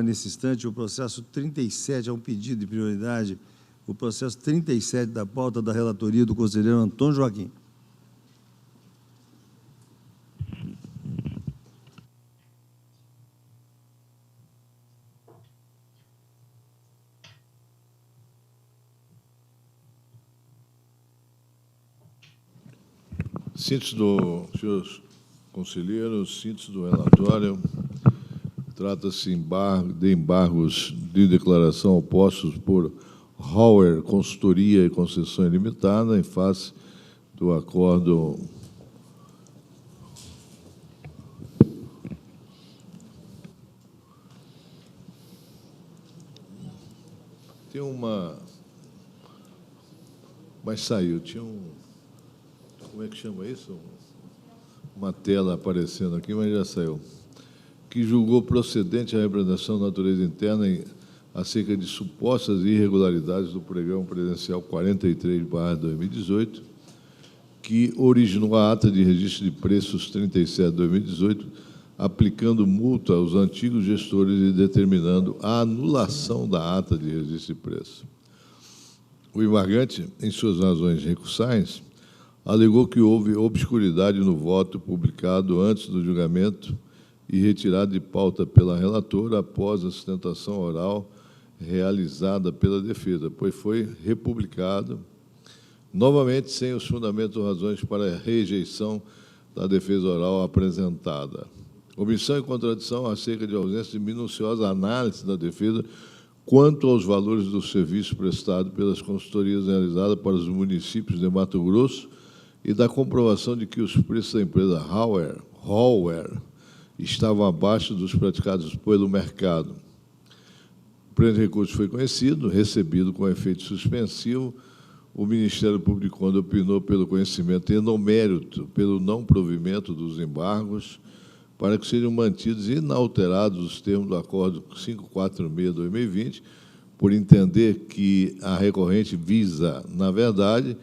Nesse instante, o processo 37 é um pedido de prioridade, o processo 37 da pauta da relatoria do conselheiro Antônio Joaquim. Síntese do senhores conselheiros, síntese do relatório. Trata-se de embargos de declaração opostos por Hauer Consultoria e Concessão Ilimitada em face do acordo tem uma, mas saiu, tinha um, como é que chama isso? Uma tela aparecendo aqui, mas já saiu. Que julgou procedente a representação da natureza interna acerca de supostas irregularidades do pregão presidencial 43/2018, que originou a ata de registro de preços 37/2018, aplicando multa aos antigos gestores e determinando a anulação da ata de registro de preços. O embargante, em suas razões recursais, alegou que houve obscuridade no voto publicado antes do julgamento e retirado de pauta pela relatora após a sustentação oral realizada pela defesa, pois foi republicado novamente sem os fundamentos ou razões para a rejeição da defesa oral apresentada. Omissão e contradição acerca de ausência de minuciosa análise da defesa quanto aos valores do serviço prestado pelas consultorias realizadas para os municípios de Mato Grosso e da comprovação de que os preços da empresa Hauer estavam abaixo dos praticados pelo mercado. O presente recurso foi conhecido, recebido com efeito suspensivo. O Ministério Público, quando opinou pelo conhecimento e no mérito pelo não provimento dos embargos, para que sejam mantidos inalterados os termos do Acordo 546/2020, por entender que a recorrente visa, na verdade,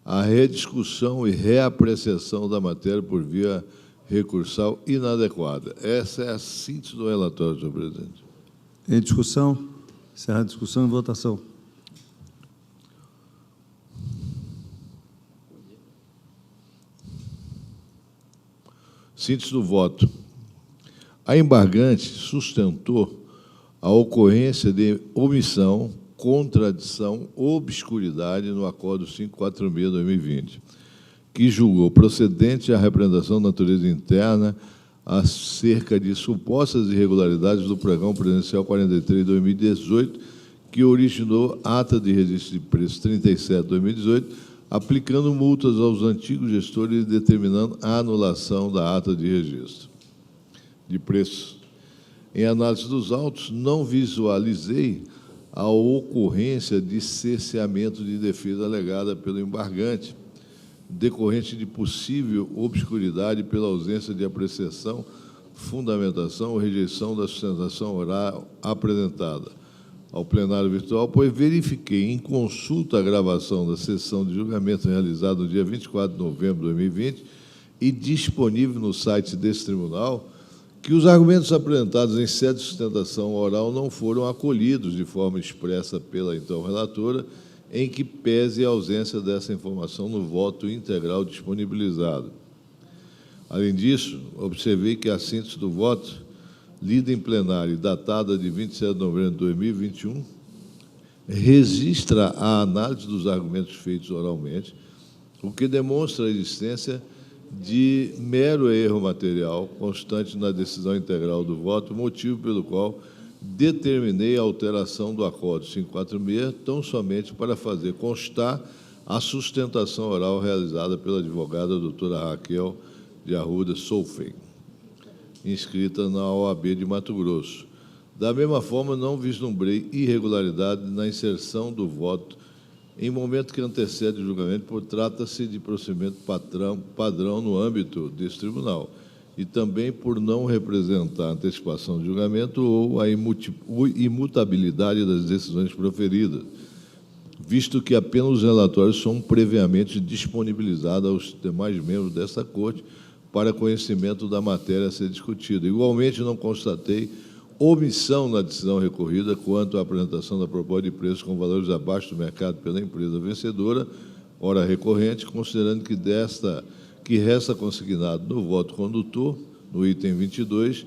a rediscussão e reapreciação da matéria por via recursal inadequada. Essa é a síntese do relatório, senhor presidente. Em discussão, encerra a discussão e votação. Síntese do voto. A embargante sustentou a ocorrência de omissão, contradição, obscuridade no Acordo 546/2020, que julgou procedente a representação da natureza interna acerca de supostas irregularidades do pregão presidencial 43/2018, que originou ata de registro de preços 37/2018, aplicando multas aos antigos gestores e determinando a anulação da ata de registro de preços. Em análise dos autos, não visualizei a ocorrência de cerceamento de defesa alegada pelo embargante, decorrente de possível obscuridade pela ausência de apreciação, fundamentação ou rejeição da sustentação oral apresentada ao plenário virtual, pois verifiquei em consulta a gravação da sessão de julgamento realizada no dia 24 de novembro de 2020 e disponível no site desse tribunal, que os argumentos apresentados em sede de sustentação oral não foram acolhidos de forma expressa pela então relatora, em que pese a ausência dessa informação no voto integral disponibilizado. Além disso, observei que a síntese do voto, lida em plenário e datada de 27 de novembro de 2021, registra a análise dos argumentos feitos oralmente, o que demonstra a existência de mero erro material constante na decisão integral do voto, motivo pelo qual determinei a alteração do Acordo 546, tão somente para fazer constar a sustentação oral realizada pela advogada doutora Raquel de Arruda Solfen, inscrita na OAB de Mato Grosso. Da mesma forma, não vislumbrei irregularidade na inserção do voto em momento que antecede o julgamento, por trata-se de procedimento padrão no âmbito desse tribunal, e também por não representar a antecipação de julgamento ou a imutabilidade das decisões proferidas, visto que apenas os relatórios são previamente disponibilizados aos demais membros desta Corte para conhecimento da matéria a ser discutida. Igualmente, não constatei omissão na decisão recorrida quanto à apresentação da proposta de preço com valores abaixo do mercado pela empresa vencedora, ora recorrente, considerando que resta consignado no voto condutor, no item 22,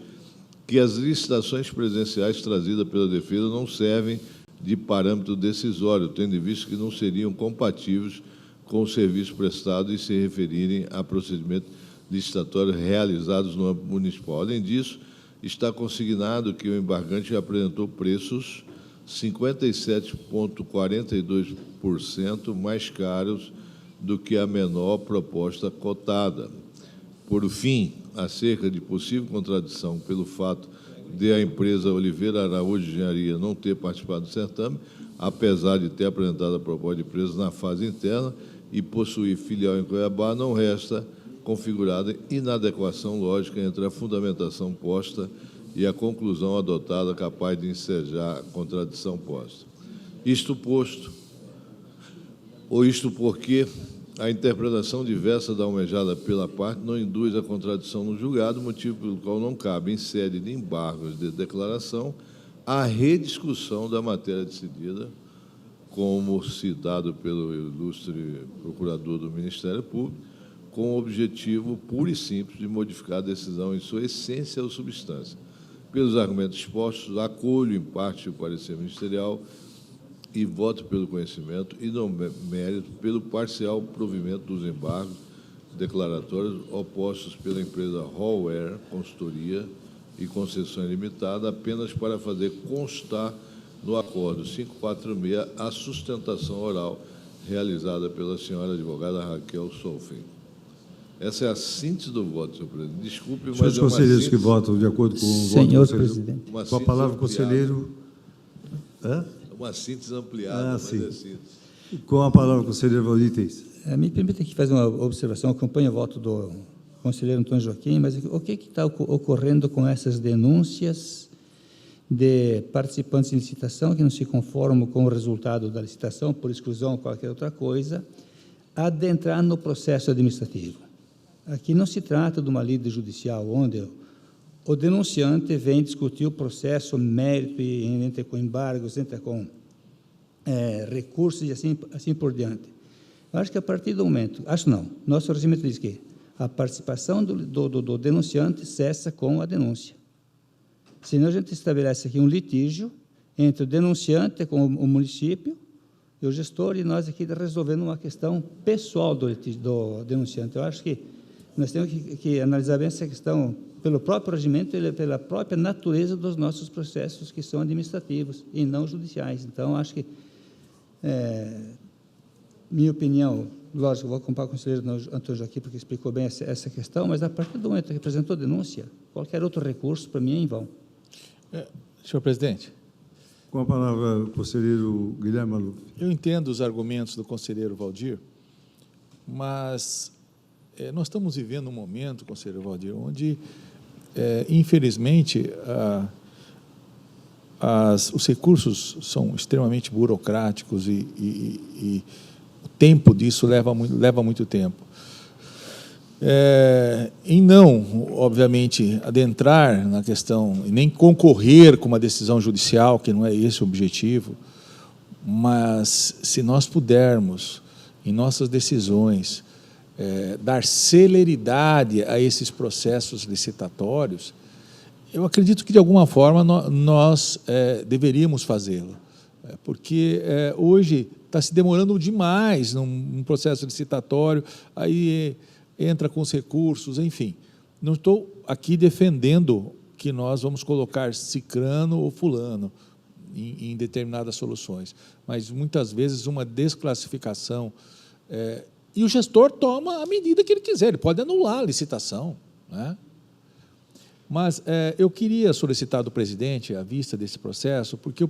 que as licitações presenciais trazidas pela defesa não servem de parâmetro decisório, tendo em vista que não seriam compatíveis com o serviço prestado e se referirem a procedimentos licitatórios realizados no âmbito municipal. Além disso, está consignado que o embargante apresentou preços 57,42% mais caros do que a menor proposta cotada. Por fim, acerca de possível contradição pelo fato de a empresa Oliveira Araújo de Engenharia não ter participado do certame, apesar de ter apresentado a proposta de preço na fase interna e possuir filial em Cuiabá, não resta configurada inadequação lógica entre a fundamentação posta e a conclusão adotada capaz de ensejar a contradição posta. Isto posto, ou isto porque a interpretação diversa da almejada pela parte não induz a contradição no julgado, motivo pelo qual não cabe, em sede de embargos de declaração, a rediscussão da matéria decidida, como citado pelo ilustre procurador do Ministério Público, com o objetivo puro e simples de modificar a decisão em sua essência ou substância. Pelos argumentos expostos, acolho em parte o parecer ministerial e voto pelo conhecimento e, no mérito, pelo parcial provimento dos embargos declaratórios opostos pela empresa Hallware Consultoria e Concessão Limitada, apenas para fazer constar no acordo 546 a sustentação oral realizada pela senhora advogada Raquel Solfen. Essa é a síntese do voto, senhor presidente. Desculpe, mas os conselheiros que votam de acordo com o voto Senhor do presidente. Com a palavra, o conselheiro... Hã? Uma síntese ampliada, mas sim. é síntese. Com a palavra, o conselheiro Valdir Teis. Me permita aqui fazer uma observação, acompanho o voto do conselheiro Antônio Joaquim, mas o que está ocorrendo com essas denúncias de participantes em licitação que não se conformam com o resultado da licitação, por exclusão ou qualquer outra coisa, adentrar no processo administrativo? Aqui não se trata de uma lide judicial, onde o denunciante vem discutir o processo, mérito, e entra com embargos, entra com recursos e assim por diante. Eu acho que a partir do momento, acho não, nosso regimento diz que a participação do denunciante cessa com a denúncia. Senão a gente estabelece aqui um litígio entre o denunciante com o município e o gestor, e nós aqui resolvendo uma questão pessoal do denunciante. Eu acho que nós temos que analisar bem essa questão pelo próprio regimento e pela própria natureza dos nossos processos, que são administrativos e não judiciais. Então, acho que, minha opinião, lógico, vou acompanhar o conselheiro Antônio Joaquim, porque explicou bem essa questão, mas a partir do momento que apresentou denúncia, qualquer outro recurso, para mim, é em vão. Senhor presidente. Com a palavra, o conselheiro Guilherme Maluf. Eu entendo os argumentos do conselheiro Valdir, mas nós estamos vivendo um momento, conselheiro Valdir, onde, infelizmente, os recursos são extremamente burocráticos e o tempo disso leva muito tempo. E não, obviamente, adentrar na questão, e nem concorrer com uma decisão judicial, que não é esse o objetivo, mas se nós pudermos, em nossas decisões, dar celeridade a esses processos licitatórios, eu acredito que, de alguma forma, nós deveríamos fazê-lo, porque hoje está se demorando demais num processo licitatório, aí entra com os recursos, enfim. Não estou aqui defendendo que nós vamos colocar cicrano ou fulano em determinadas soluções, mas, muitas vezes, uma desclassificação... E o gestor toma a medida que ele quiser, ele pode anular a licitação, né? Mas eu queria solicitar do presidente, à vista desse processo, porque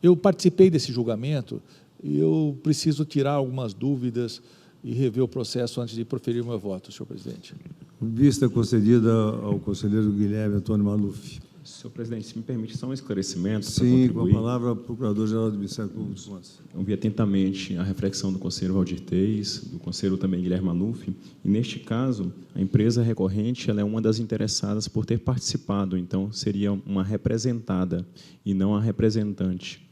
eu participei desse julgamento e eu preciso tirar algumas dúvidas e rever o processo antes de proferir o meu voto, senhor presidente. Vista concedida ao conselheiro Guilherme Antônio Maluf. Senhor presidente, se me permite só um esclarecimento para Sim, com a contribuir. palavra ao Procurador-Geral do Ministério Público dos Contas. Eu vi atentamente a reflexão do conselheiro Valdir Teis, do conselheiro também Guilherme Maluf, e neste caso, a empresa recorrente ela é uma das interessadas por ter participado, então seria uma representada e não a representante.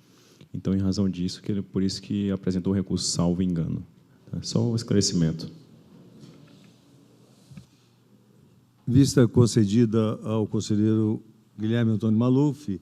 Então, em razão disso, por isso que apresentou o recurso, salvo engano. Tá? Só um esclarecimento. Vista concedida ao conselheiro Guilherme Antônio Maluf,